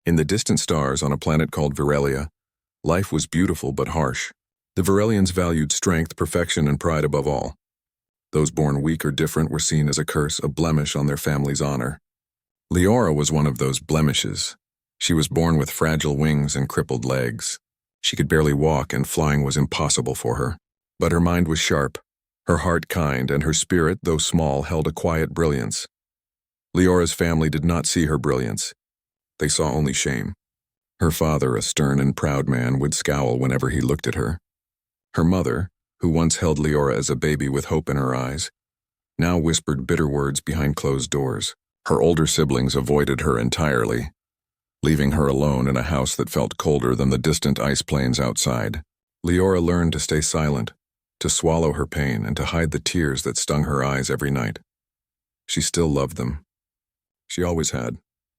In the distant stars on a planet called Virelia, life was beautiful but harsh. The Virelians valued strength, perfection, and pride above all. Those born weak or different were seen as a curse, a blemish on their family's honor. Leora was one of those blemishes. She was born with fragile wings and crippled legs. She could barely walk, and flying was impossible for her. But her mind was sharp, her heart kind, and her spirit, though small, held a quiet brilliance. Leora's family did not see her brilliance. They saw only shame. Her father, a stern and proud man, would scowl whenever he looked at her. Her mother, who once held Leora as a baby with hope in her eyes, now whispered bitter words behind closed doors. Her older siblings avoided her entirely, leaving her alone in a house that felt colder than the distant ice plains outside. Leora learned to stay silent, to swallow her pain, and to hide the tears that stung her eyes every night. She still loved them. She always had.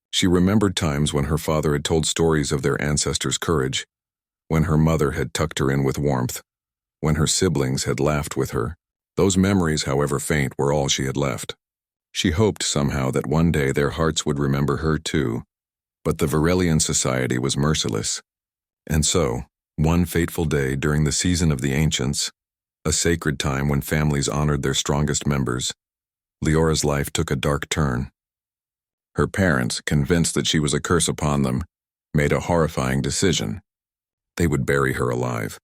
She remembered times when her father had told stories of their ancestors' courage, when her mother had tucked her in with warmth, when her siblings had laughed with her. Those memories, however faint, were all she had left. She hoped somehow that one day their hearts would remember her too, but the Virelian society was merciless. And so, one fateful day during the season of the ancients, a sacred time when families honored their strongest members, Leora's life took a dark turn. Her parents, convinced that she was a curse upon them, made a horrifying decision. They would bury her alive.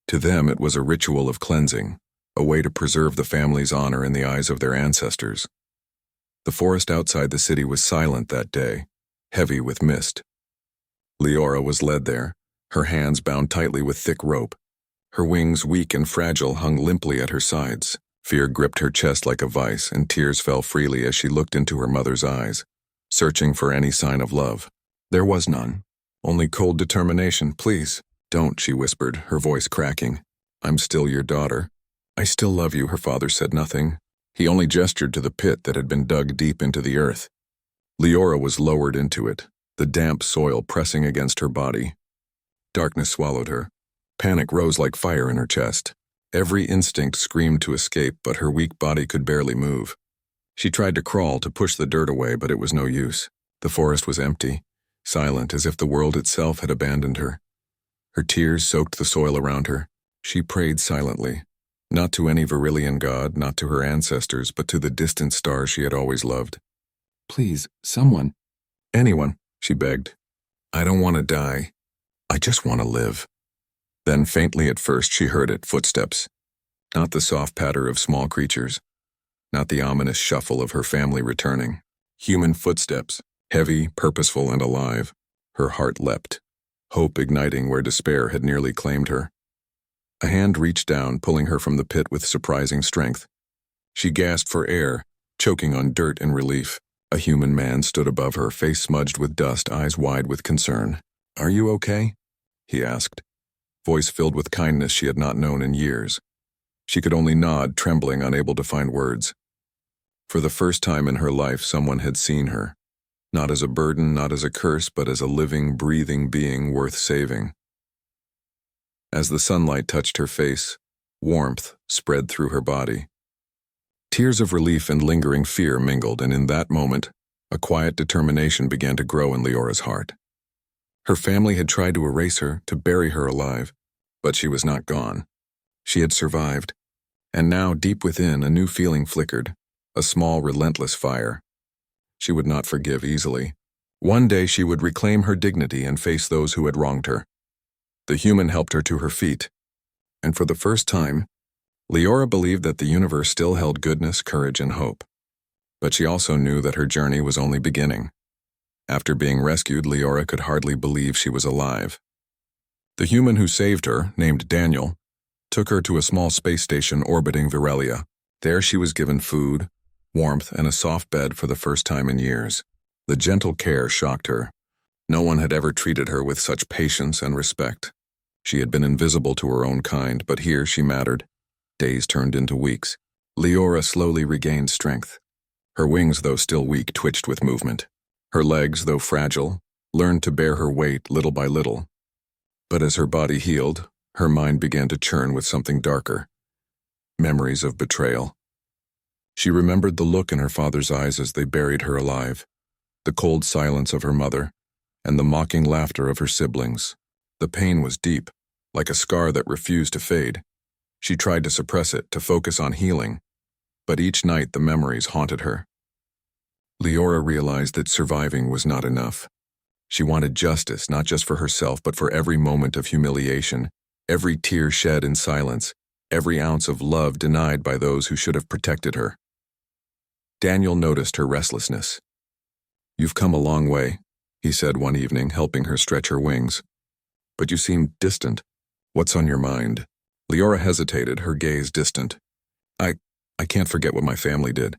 To them, it was a ritual of cleansing, a way to preserve the family's honor in the eyes of their ancestors. The forest outside the city was silent that day, heavy with mist. Leora was led there, her hands bound tightly with thick rope. Her wings, weak and fragile, hung limply at her sides. Fear gripped her chest like a vice, and tears fell freely as she looked into her mother's eyes, searching for any sign of love. There was none, only cold determination. "Please, don't," she whispered, her voice cracking. "I'm still your daughter. I still love you." Her father said nothing. He only gestured to the pit that had been dug deep into the earth. Leora was lowered into it, the damp soil pressing against her body. Darkness swallowed her. Panic rose like fire in her chest. Every instinct screamed to escape, but her weak body could barely move. She tried to crawl, to push the dirt away, but it was no use. The forest was empty, silent, as if the world itself had abandoned her. Her tears soaked the soil around her. She prayed silently, not to any Virelian god, not to her ancestors, but to the distant stars she had always loved. "Please, someone. Anyone," she begged. "I don't want to die. I just want to live." Then faintly at first she heard it, footsteps. Not the soft patter of small creatures, not the ominous shuffle of her family returning. Human footsteps, heavy, purposeful, and alive. Her heart leapt, hope igniting where despair had nearly claimed her. A hand reached down, pulling her from the pit with surprising strength. She gasped for air, choking on dirt in relief. A human man stood above her, face smudged with dust, eyes wide with concern. "Are you okay?" he asked, voice filled with kindness she had not known in years. She could only nod, trembling, unable to find words. For the first time in her life, someone had seen her, not as a burden, not as a curse, but as a living, breathing being worth saving. As the sunlight touched her face, warmth spread through her body. Tears of relief and lingering fear mingled, and in that moment, a quiet determination began to grow in Leora's heart. Her family had tried to erase her, to bury her alive, but she was not gone. She had survived, and now, deep within, a new feeling flickered, a small, relentless fire. She would not forgive easily. One day she would reclaim her dignity and face those who had wronged her. The human helped her to her feet, and for the first time, Leora believed that the universe still held goodness, courage, and hope. But she also knew that her journey was only beginning. After being rescued, Leora could hardly believe she was alive. The human who saved her, named Daniel, took her to a small space station orbiting Virelia. There she was given food, warmth, and a soft bed for the first time in years. The gentle care shocked her. No one had ever treated her with such patience and respect. She had been invisible to her own kind, but here she mattered. Days turned into weeks. Leora slowly regained strength. Her wings, though still weak, twitched with movement. Her legs, though fragile, learned to bear her weight little by little. But as her body healed, her mind began to churn with something darker. Memories of betrayal. She remembered the look in her father's eyes as they buried her alive, the cold silence of her mother, and the mocking laughter of her siblings. The pain was deep, like a scar that refused to fade. She tried to suppress it, to focus on healing, but each night the memories haunted her. Leora realized that surviving was not enough. She wanted justice, not just for herself, but for every moment of humiliation, every tear shed in silence, every ounce of love denied by those who should have protected her. Daniel noticed her restlessness. "You've come a long way," he said one evening, helping her stretch her wings. "But you seem distant. What's on your mind?" Leora hesitated, her gaze distant. I can't forget what my family did.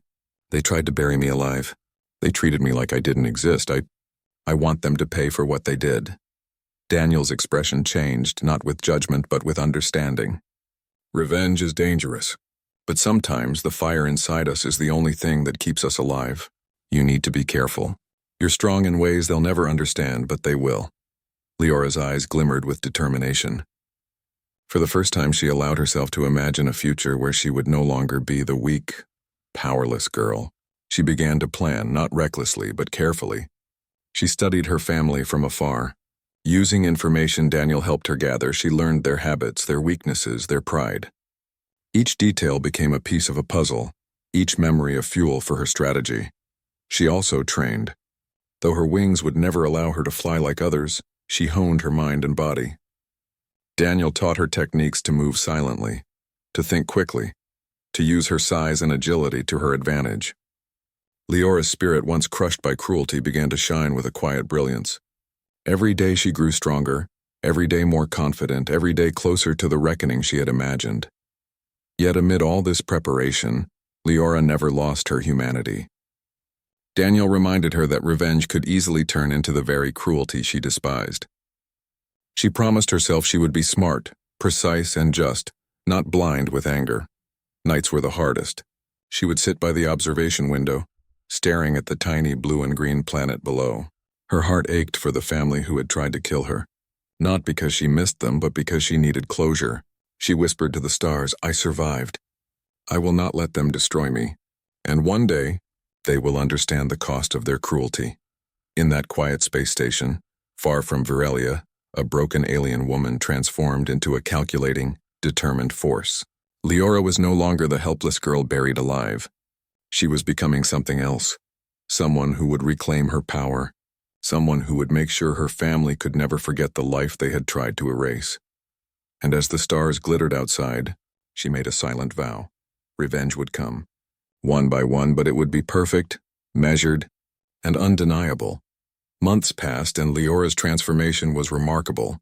They tried to bury me alive. They treated me like I didn't exist. I want them to pay for what they did." Daniel's expression changed, not with judgment but with understanding. "Revenge is dangerous, but sometimes the fire inside us is the only thing that keeps us alive. You need to be careful. You're strong in ways they'll never understand, but they will." Leora's eyes glimmered with determination. For the first time, she allowed herself to imagine a future where she would no longer be the weak, powerless girl. She began to plan, not recklessly, but carefully. She studied her family from afar. Using information Daniel helped her gather, she learned their habits, their weaknesses, their pride. Each detail became a piece of a puzzle, each memory a fuel for her strategy. She also trained. Though her wings would never allow her to fly like others, she honed her mind and body. Daniel taught her techniques to move silently, to think quickly, to use her size and agility to her advantage. Leora's spirit, once crushed by cruelty, began to shine with a quiet brilliance. Every day she grew stronger, every day more confident, every day closer to the reckoning she had imagined. Yet amid all this preparation, Leora never lost her humanity. Daniel reminded her that revenge could easily turn into the very cruelty she despised. She promised herself she would be smart, precise, and just, not blind with anger. Nights were the hardest. She would sit by the observation window, staring at the tiny blue and green planet below. Her heart ached for the family who had tried to kill her, not because she missed them, but because she needed closure. She whispered to the stars, "I survived. I will not let them destroy me. And one day, they will understand the cost of their cruelty." In that quiet space station, far from Virelia, a broken alien woman transformed into a calculating, determined force. Leora was no longer the helpless girl buried alive. She was becoming something else, someone who would reclaim her power, someone who would make sure her family could never forget the life they had tried to erase. And as the stars glittered outside, she made a silent vow. Revenge would come, one by one, but it would be perfect, measured, and undeniable. Months passed, and Leora's transformation was remarkable.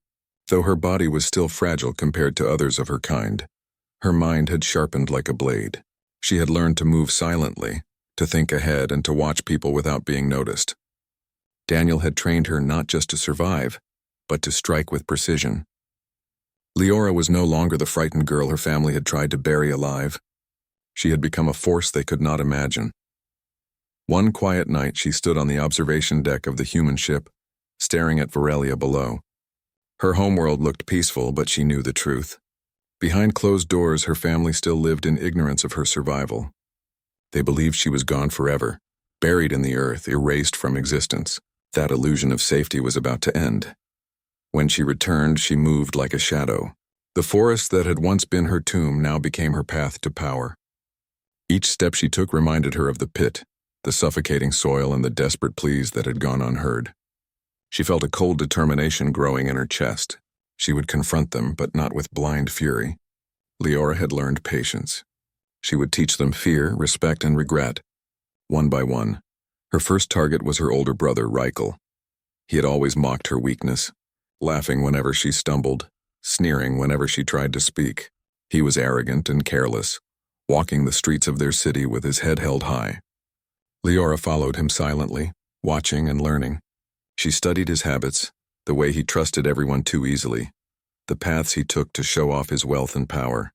Though her body was still fragile compared to others of her kind, her mind had sharpened like a blade. She had learned to move silently, to think ahead, and to watch people without being noticed. Daniel had trained her not just to survive, but to strike with precision. Leora was no longer the frightened girl her family had tried to bury alive. She had become a force they could not imagine. One quiet night, she stood on the observation deck of the human ship, staring at Virelia below. Her homeworld looked peaceful, but she knew the truth. Behind closed doors, her family still lived in ignorance of her survival. They believed she was gone forever, buried in the earth, erased from existence. That illusion of safety was about to end. When she returned, she moved like a shadow. The forest that had once been her tomb now became her path to power. Each step she took reminded her of the pit, the suffocating soil, and the desperate pleas that had gone unheard. She felt a cold determination growing in her chest. She would confront them, but not with blind fury. Leora had learned patience. She would teach them fear, respect, and regret, one by one. Her first target was her older brother, Reichel. He had always mocked her weakness, laughing whenever she stumbled, sneering whenever she tried to speak. He was arrogant and careless, walking the streets of their city with his head held high. Leora followed him silently, watching and learning. She studied his habits, the way he trusted everyone too easily, the paths he took to show off his wealth and power.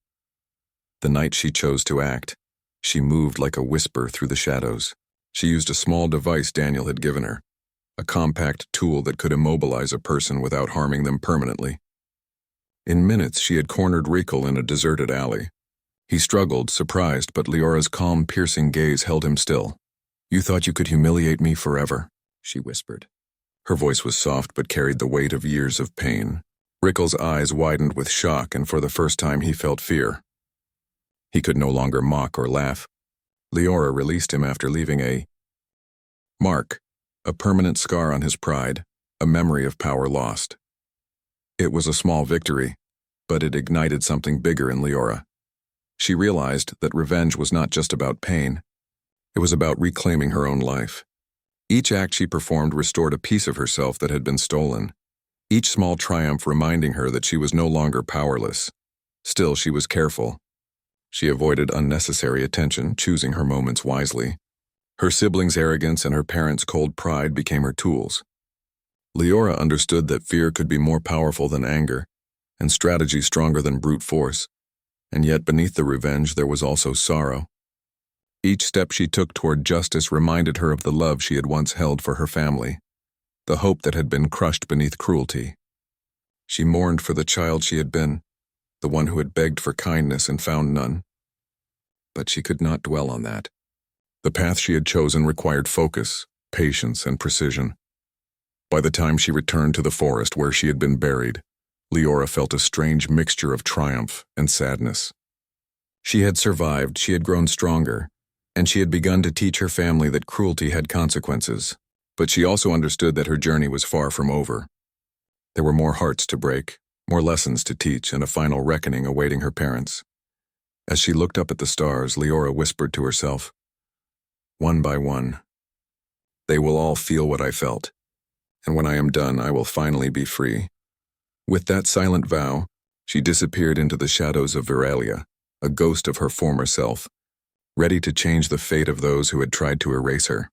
The night she chose to act, she moved like a whisper through the shadows. She used a small device Daniel had given her, a compact tool that could immobilize a person without harming them permanently. In minutes, she had cornered Reichel in a deserted alley. He struggled, surprised, but Leora's calm, piercing gaze held him still. "You thought you could humiliate me forever," she whispered. Her voice was soft but carried the weight of years of pain. Rickle's eyes widened with shock, and for the first time he felt fear. He could no longer mock or laugh. Leora released him after leaving a mark, a permanent scar on his pride, a memory of power lost. It was a small victory, but it ignited something bigger in Leora. She realized that revenge was not just about pain. It was about reclaiming her own life. Each act she performed restored a piece of herself that had been stolen, each small triumph reminding her that she was no longer powerless. Still, she was careful. She avoided unnecessary attention, choosing her moments wisely. Her siblings' arrogance and her parents' cold pride became her tools. Leora understood that fear could be more powerful than anger, and strategy stronger than brute force. And yet beneath the revenge there was also sorrow. Each step she took toward justice reminded her of the love she had once held for her family, the hope that had been crushed beneath cruelty. She mourned for the child she had been, the one who had begged for kindness and found none. But she could not dwell on that. The path she had chosen required focus, patience, and precision. By the time she returned to the forest where she had been buried, Leora felt a strange mixture of triumph and sadness. She had survived, she had grown stronger, and she had begun to teach her family that cruelty had consequences. But she also understood that her journey was far from over. There were more hearts to break, more lessons to teach, and a final reckoning awaiting her parents. As she looked up at the stars, Leora whispered to herself, "One by one, they will all feel what I felt, and when I am done, I will finally be free." With that silent vow, she disappeared into the shadows of Veralia, a ghost of her former self, ready to change the fate of those who had tried to erase her.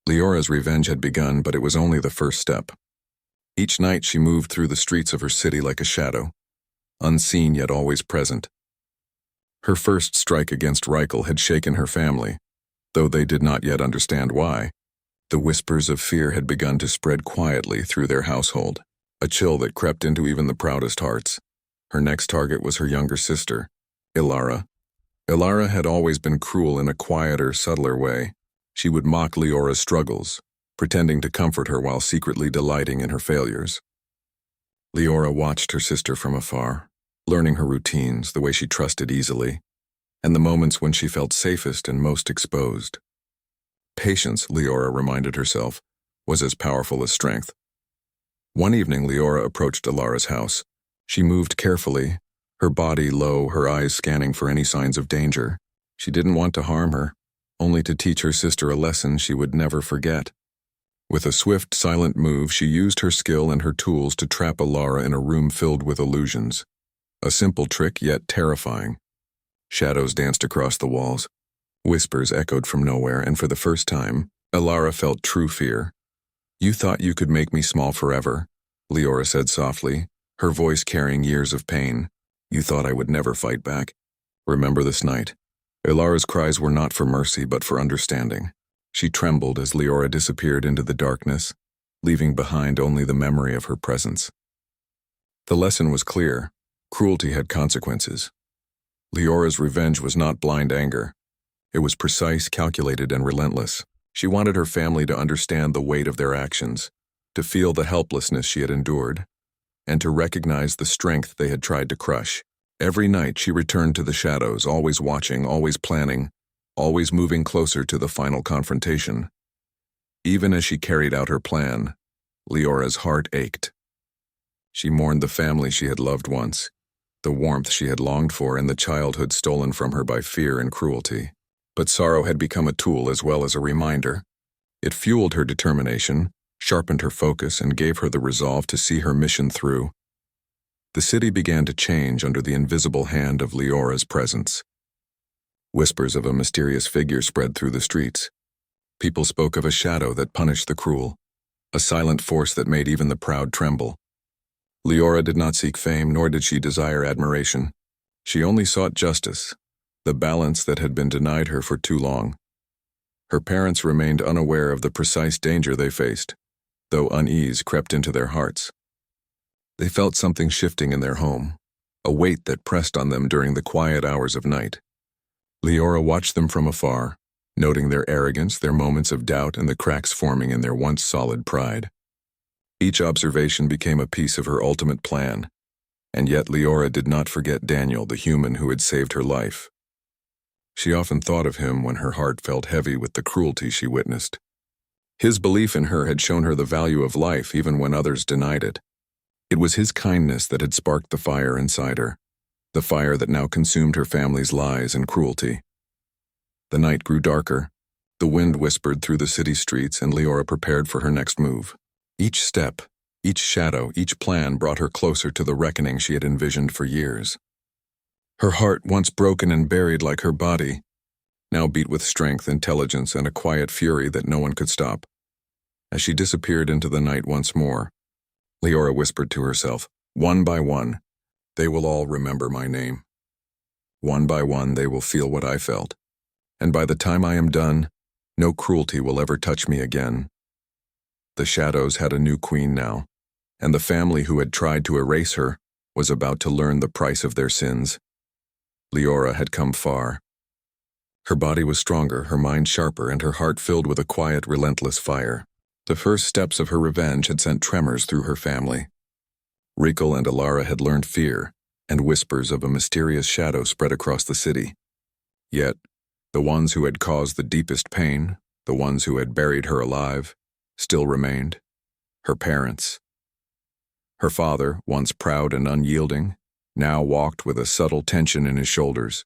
Leora's revenge had begun, but it was only the first step. Each night she moved through the streets of her city like a shadow, unseen yet always present. Her first strike against Reichel had shaken her family, though they did not yet understand why. The whispers of fear had begun to spread quietly through their household, a chill that crept into even the proudest hearts. Her next target was her younger sister, Ilara. Ilara had always been cruel in a quieter, subtler way. She would mock Leora's struggles, pretending to comfort her while secretly delighting in her failures. Leora watched her sister from afar, learning her routines, the way she trusted easily, and the moments when she felt safest and most exposed. Patience, Leora reminded herself, was as powerful as strength. One evening, Leora approached Ilara's house. She moved carefully, her body low, her eyes scanning for any signs of danger. She didn't want to harm her, only to teach her sister a lesson she would never forget. With a swift, silent move, she used her skill and her tools to trap Ilara in a room filled with illusions. A simple trick, yet terrifying. Shadows danced across the walls. Whispers echoed from nowhere, and for the first time, Ilara felt true fear. "You thought you could make me small forever," Leora said softly, her voice carrying years of pain. "You thought I would never fight back. Remember this night." Ilara's cries were not for mercy, but for understanding. She trembled as Leora disappeared into the darkness, leaving behind only the memory of her presence. The lesson was clear. Cruelty had consequences. Leora's revenge was not blind anger. It was precise, calculated, and relentless. She wanted her family to understand the weight of their actions, to feel the helplessness she had endured, and to recognize the strength they had tried to crush. Every night she returned to the shadows, always watching, always planning, always moving closer to the final confrontation. Even as she carried out her plan, Leora's heart ached. She mourned the family she had loved once, the warmth she had longed for, and the childhood stolen from her by fear and cruelty. But sorrow had become a tool as well as a reminder. It fueled her determination, sharpened her focus, and gave her the resolve to see her mission through. The city began to change under the invisible hand of Leora's presence. Whispers of a mysterious figure spread through the streets. People spoke of a shadow that punished the cruel, a silent force that made even the proud tremble. Leora did not seek fame, nor did she desire admiration. She only sought justice, the balance that had been denied her for too long. Her parents remained unaware of the precise danger they faced, though unease crept into their hearts. They felt something shifting in their home, a weight that pressed on them during the quiet hours of night. Leora watched them from afar, noting their arrogance, their moments of doubt, and the cracks forming in their once solid pride. Each observation became a piece of her ultimate plan, and yet Leora did not forget Daniel, the human who had saved her life. She often thought of him when her heart felt heavy with the cruelty she witnessed. His belief in her had shown her the value of life even when others denied it. It was his kindness that had sparked the fire inside her, the fire that now consumed her family's lies and cruelty. The night grew darker. The wind whispered through the city streets, and Leora prepared for her next move. Each step, each shadow, each plan brought her closer to the reckoning she had envisioned for years. Her heart, once broken and buried like her body, now beat with strength, intelligence, and a quiet fury that no one could stop. As she disappeared into the night once more, Leora whispered to herself, "One by one, they will all remember my name. One by one, they will feel what I felt. And by the time I am done, no cruelty will ever touch me again." The shadows had a new queen now, and the family who had tried to erase her was about to learn the price of their sins. Leora had come far. Her body was stronger, her mind sharper, and her heart filled with a quiet, relentless fire. The first steps of her revenge had sent tremors through her family. Rikel and Alara had learned fear, and whispers of a mysterious shadow spread across the city. Yet, the ones who had caused the deepest pain, the ones who had buried her alive, still remained: her parents. Her father, once proud and unyielding, now walked with a subtle tension in his shoulders.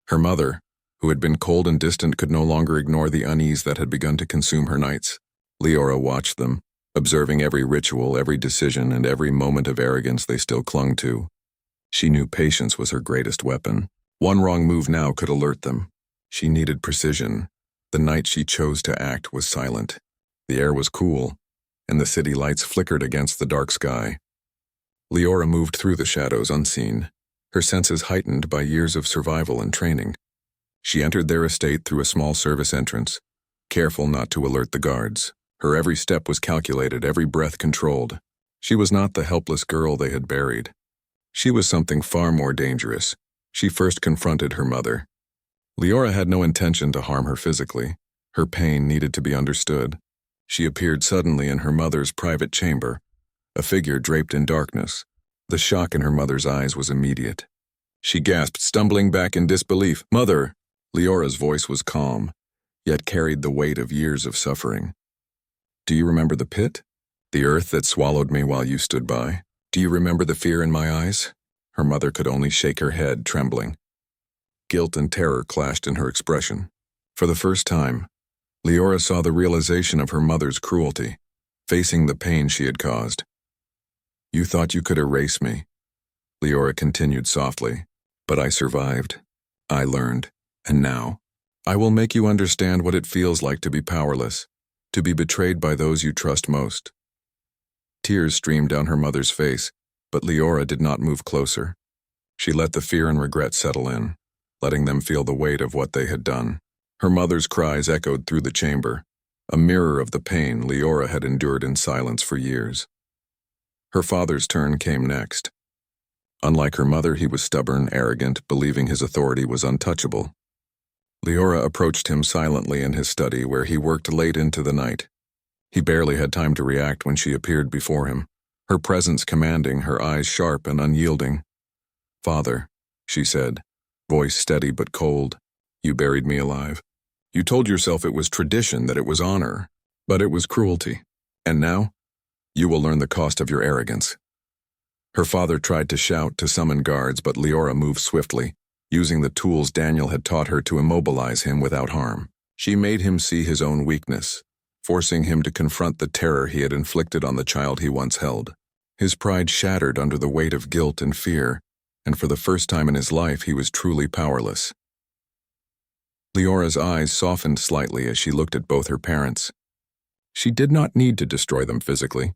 Her mother, who had been cold and distant, could no longer ignore the unease that had begun to consume her nights. Leora watched them, observing every ritual, every decision, and every moment of arrogance they still clung to. She knew patience was her greatest weapon. One wrong move now could alert them. She needed precision. The night she chose to act was silent. The air was cool, and the city lights flickered against the dark sky. Leora moved through the shadows unseen, her senses heightened by years of survival and training. She entered their estate through a small service entrance, careful not to alert the guards. Her every step was calculated, every breath controlled. She was not the helpless girl they had buried. She was something far more dangerous. She first confronted her mother. Leora had no intention to harm her physically. Her pain needed to be understood. She appeared suddenly in her mother's private chamber, a figure draped in darkness. The shock in her mother's eyes was immediate. She gasped, stumbling back in disbelief. "Mother!" Leora's voice was calm, yet carried the weight of years of suffering. "Do you remember the pit? The earth that swallowed me while you stood by? Do you remember the fear in my eyes?" Her mother could only shake her head, trembling. Guilt and terror clashed in her expression. For the first time, Leora saw the realization of her mother's cruelty, facing the pain she had caused. "You thought you could erase me," Leora continued softly, "but I survived. I learned. And now, I will make you understand what it feels like to be powerless, to be betrayed by those you trust most." Tears streamed down her mother's face, but Leora did not move closer. She let the fear and regret settle in, letting them feel the weight of what they had done. Her mother's cries echoed through the chamber, a mirror of the pain Leora had endured in silence for years. Her father's turn came next. Unlike her mother, he was stubborn, arrogant, believing his authority was untouchable. Leora approached him silently in his study, where he worked late into the night. He barely had time to react when she appeared before him, her presence commanding, her eyes sharp and unyielding. "Father," she said, voice steady but cold, "you buried me alive. You told yourself it was tradition, that it was honor, but it was cruelty. And now, you will learn the cost of your arrogance." Her father tried to shout, to summon guards, but Leora moved swiftly, using the tools Daniel had taught her to immobilize him without harm. She made him see his own weakness, forcing him to confront the terror he had inflicted on the child he once held. His pride shattered under the weight of guilt and fear, and for the first time in his life he was truly powerless. Leora's eyes softened slightly as she looked at both her parents. She did not need to destroy them physically.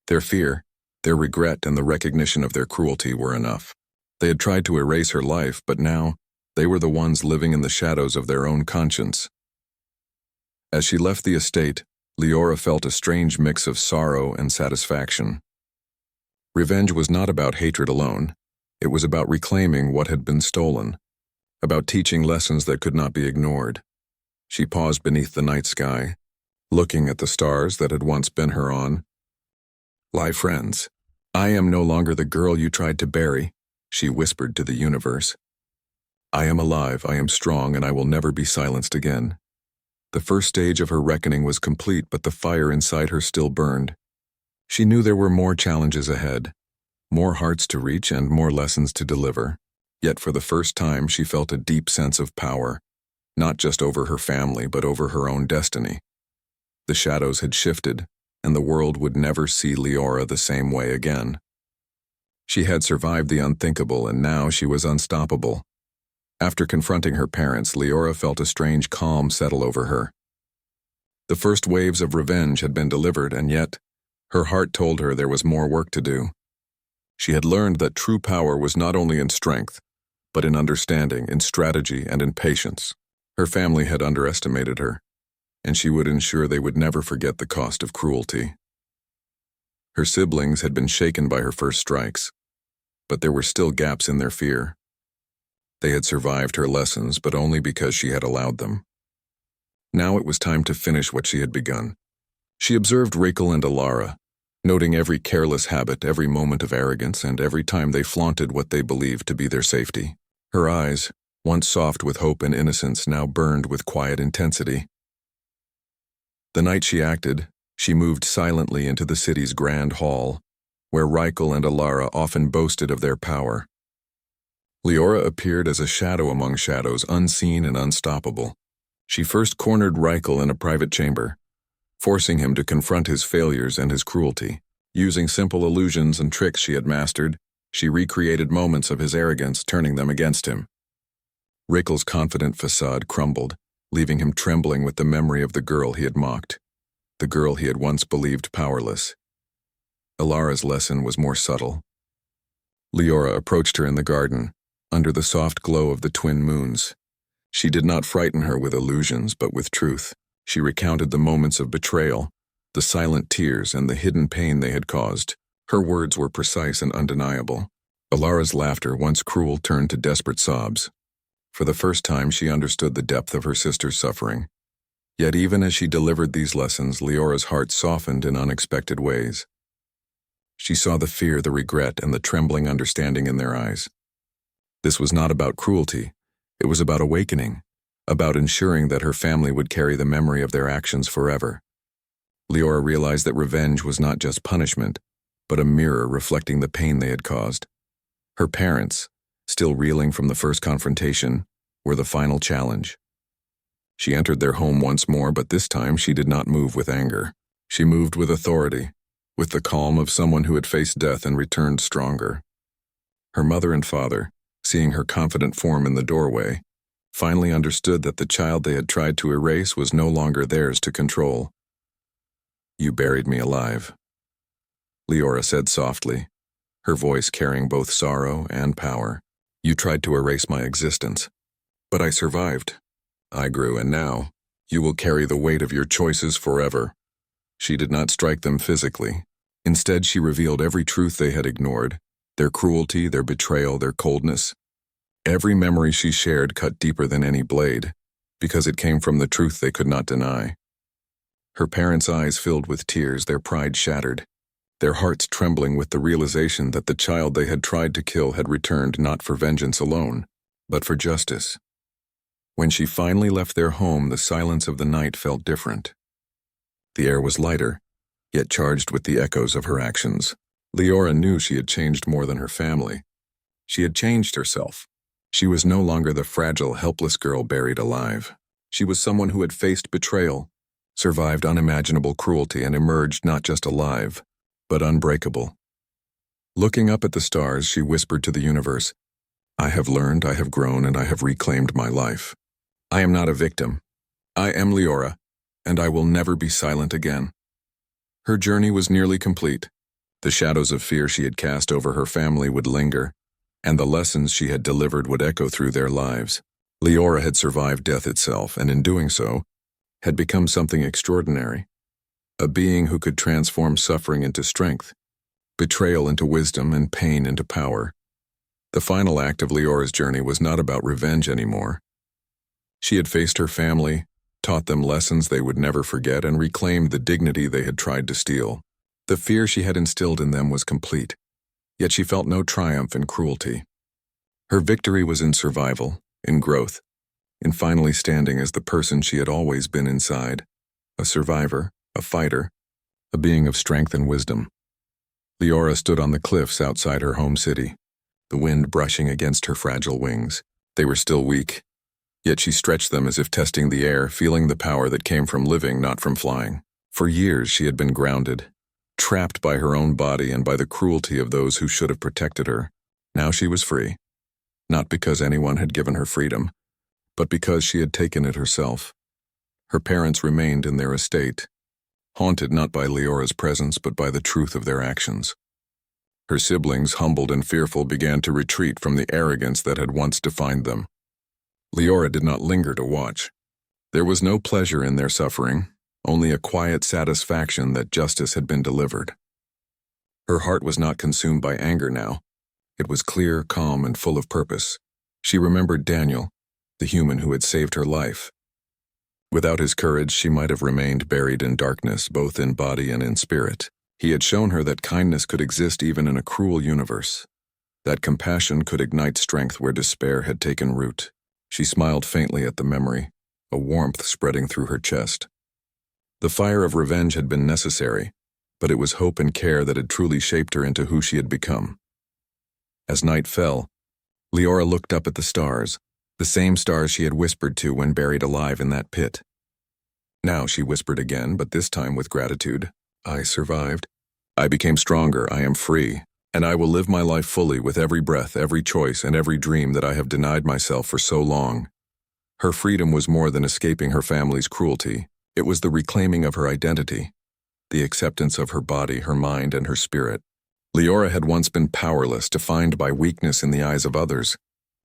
Their fear, their regret, and the recognition of their cruelty were enough. They had tried to erase her life, but now they were the ones living in the shadows of their own conscience. As she left the estate, Leora felt a strange mix of sorrow and satisfaction. Revenge was not about hatred alone. It was about reclaiming what had been stolen, about teaching lessons that could not be ignored. She paused beneath the night sky, looking at the stars that had once been her own. Lie, friends. I am no longer the girl you tried to bury, she whispered to the universe. I am alive, I am strong, and I will never be silenced again. The first stage of her reckoning was complete, but the fire inside her still burned. She knew there were more challenges ahead, more hearts to reach and more lessons to deliver. Yet for the first time she felt a deep sense of power, not just over her family but over her own destiny. The shadows had shifted, and the world would never see Leora the same way again. She had survived the unthinkable, and now she was unstoppable. After confronting her parents, Leora felt a strange calm settle over her. The first waves of revenge had been delivered, and yet her heart told her there was more work to do. She had learned that true power was not only in strength, but in understanding, in strategy, and in patience. Her family had underestimated her, and she would ensure they would never forget the cost of cruelty. Her siblings had been shaken by her first strikes, but there were still gaps in their fear. They had survived her lessons, but only because she had allowed them. Now it was time to finish what she had begun. She observed Rakel and Alara, noting every careless habit, every moment of arrogance, and every time they flaunted what they believed to be their safety. Her eyes, once soft with hope and innocence, now burned with quiet intensity. The night she acted, she moved silently into the city's grand hall, where Rakel and Alara often boasted of their power. Leora appeared as a shadow among shadows, unseen and unstoppable. She first cornered Rakel in a private chamber, forcing him to confront his failures and his cruelty. Using simple illusions and tricks she had mastered, she recreated moments of his arrogance, turning them against him. Rakel's confident facade crumbled, leaving him trembling with the memory of the girl he had mocked, the girl he had once believed powerless. Alara's lesson was more subtle. Leora approached her in the garden, under the soft glow of the twin moons. She did not frighten her with illusions, but with truth. She recounted the moments of betrayal, the silent tears, and the hidden pain they had caused. Her words were precise and undeniable. Alara's laughter, once cruel, turned to desperate sobs. For the first time, she understood the depth of her sister's suffering. Yet even as she delivered these lessons, Leora's heart softened in unexpected ways. She saw the fear, the regret, and the trembling understanding in their eyes. This was not about cruelty. It was about awakening, about ensuring that her family would carry the memory of their actions forever. Leora realized that revenge was not just punishment, but a mirror reflecting the pain they had caused. Her parents, still reeling from the first confrontation, were the final challenge. She entered their home once more, but this time she did not move with anger. She moved with authority, with the calm of someone who had faced death and returned stronger. Her mother and father, seeing her confident form in the doorway, finally understood that the child they had tried to erase was no longer theirs to control. "You buried me alive," Leora said softly, her voice carrying both sorrow and power. "You tried to erase my existence, but I survived. I grew, and now you will carry the weight of your choices forever." She did not strike them physically. Instead, she revealed every truth they had ignored, their cruelty, their betrayal, their coldness. Every memory she shared cut deeper than any blade, because it came from the truth they could not deny. Her parents' eyes filled with tears, their pride shattered, their hearts trembling with the realization that the child they had tried to kill had returned not for vengeance alone, but for justice. When she finally left their home, the silence of the night felt different. The air was lighter, yet charged with the echoes of her actions. Leora knew she had changed more than her family. She had changed herself. She was no longer the fragile, helpless girl buried alive. She was someone who had faced betrayal, survived unimaginable cruelty, and emerged not just alive, but unbreakable. Looking up at the stars, she whispered to the universe, "I have learned, I have grown, and I have reclaimed my life. I am not a victim. I am Leora, and I will never be silent again." Her journey was nearly complete. The shadows of fear she had cast over her family would linger, and the lessons she had delivered would echo through their lives. Leora had survived death itself, and in doing so, had become something extraordinary. A being who could transform suffering into strength, betrayal into wisdom, and pain into power. The final act of Leora's journey was not about revenge anymore. She had faced her family, taught them lessons they would never forget, and reclaimed the dignity they had tried to steal. The fear she had instilled in them was complete, yet she felt no triumph in cruelty. Her victory was in survival, in growth, in finally standing as the person she had always been inside, a survivor, a fighter, a being of strength and wisdom. Leora stood on the cliffs outside her home city, the wind brushing against her fragile wings. They were still weak, yet she stretched them as if testing the air, feeling the power that came from living, not from flying. For years she had been grounded, trapped by her own body and by the cruelty of those who should have protected her. Now she was free, not because anyone had given her freedom, but because she had taken it herself. Her parents remained in their estate, haunted not by Leora's presence but by the truth of their actions. Her siblings, humbled and fearful, began to retreat from the arrogance that had once defined them. Leora did not linger to watch. There was no pleasure in their suffering, only a quiet satisfaction that justice had been delivered. Her heart was not consumed by anger now. It was clear, calm, and full of purpose. She remembered Daniel, the human who had saved her life. Without his courage, she might have remained buried in darkness, both in body and in spirit. He had shown her that kindness could exist even in a cruel universe, that compassion could ignite strength where despair had taken root. She smiled faintly at the memory, a warmth spreading through her chest. The fire of revenge had been necessary, but it was hope and care that had truly shaped her into who she had become. As night fell, Leora looked up at the stars, the same stars she had whispered to when buried alive in that pit. Now she whispered again, but this time with gratitude. I survived. I became stronger, I am free, and I will live my life fully with every breath, every choice, and every dream that I have denied myself for so long. Her freedom was more than escaping her family's cruelty. It was the reclaiming of her identity, the acceptance of her body, her mind, and her spirit. Leora had once been powerless, defined by weakness in the eyes of others.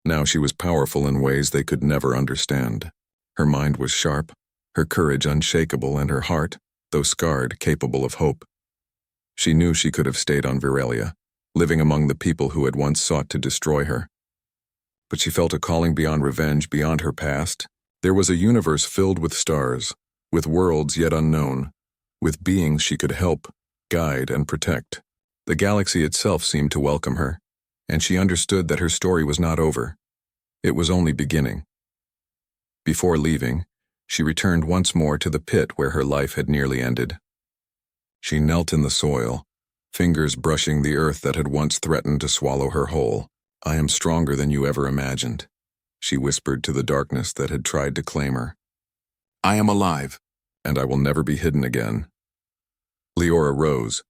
Now she was powerful in ways they could never understand. Her mind was sharp, her courage unshakable, and her heart, though scarred, capable of hope. She knew she could have stayed on Virelia, living among the people who had once sought to destroy her. But she felt a calling beyond revenge, beyond her past. There was a universe filled with stars, with worlds yet unknown, with beings she could help, guide, and protect. The galaxy itself seemed to welcome her, and she understood that her story was not over. It was only beginning. Before leaving, she returned once more to the pit where her life had nearly ended. She knelt in the soil, fingers brushing the earth that had once threatened to swallow her whole. I am stronger than you ever imagined, she whispered to the darkness that had tried to claim her. I am alive, and I will never be hidden again. Leora rose,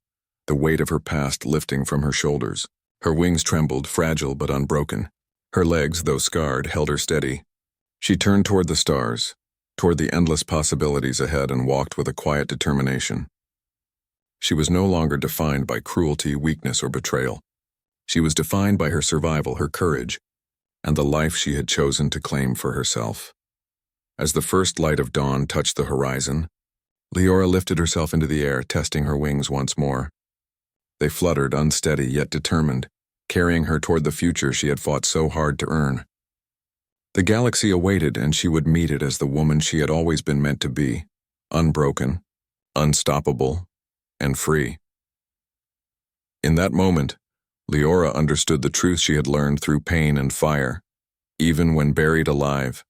the weight of her past lifting from her shoulders. Her wings trembled, fragile but unbroken. Her legs, though scarred, held her steady. She turned toward the stars, toward the endless possibilities ahead, and walked with a quiet determination. She was no longer defined by cruelty, weakness, or betrayal. She was defined by her survival, her courage, and the life she had chosen to claim for herself. As the first light of dawn touched the horizon, Leora lifted herself into the air, testing her wings once more. They fluttered, unsteady yet determined, carrying her toward the future she had fought so hard to earn. The galaxy awaited, and she would meet it as the woman she had always been meant to be, unbroken, unstoppable, and free. In that moment, Leora understood the truth she had learned through pain and fire. Even when buried alive,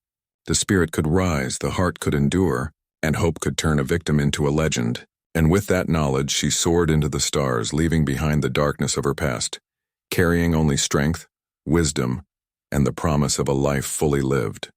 the spirit could rise, the heart could endure, and hope could turn a victim into a legend. And with that knowledge, she soared into the stars, leaving behind the darkness of her past, carrying only strength, wisdom, and the promise of a life fully lived.